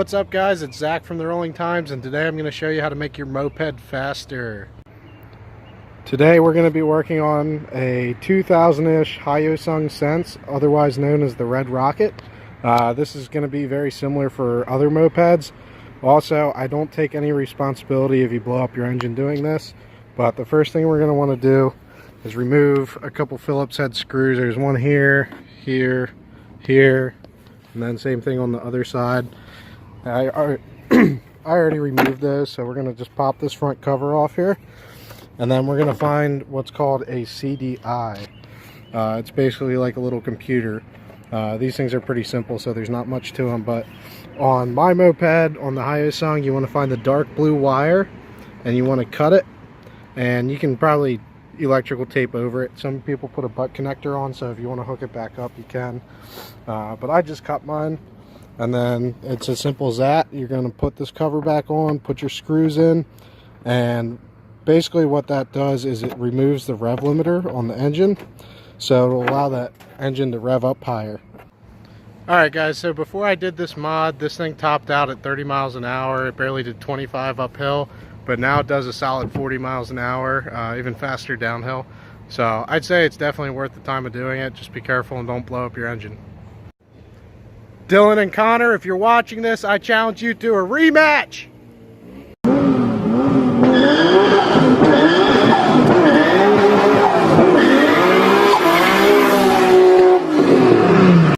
what's up guys? It's Zach from the Rolling Times, and today I'm going to show you how to make your moped faster. Today we're going to be working on a 2000-ish Hyosung Sense, otherwise known as the Red Rocket. This is going to be very similar for other mopeds. Also, I don't take any responsibility if you blow up your engine doing this, but the first thing we're going to want to do is remove a couple Phillips head screws. There's one here, here, here, and then same thing on the other side. I already removed those, so we're going to just pop this front cover off here. And then we're going to find what's called a CDI. It's basically like a little computer. These things are pretty simple, so there's not much to them. But on my moped, on the Hyosung, you want to find the dark blue wire, and you want to cut it. And you can probably electrical tape over it. Some people put a butt connector on, so if you want to hook it back up, you can. But I just cut mine. And then it's as simple as that. You're going to put this cover back on, put your screws in, and basically what that does is it removes the rev limiter on the engine, so it'll allow that engine to rev up higher. Alright guys, so before I did this mod, this thing topped out at 30 miles an hour. It barely did 25 uphill, but now it does a solid 40 miles an hour, even faster downhill. So I'd say it's definitely worth the time of doing it. Just be careful and don't blow up your engine. Dylan and Connor, if you're watching this, I challenge you to a rematch!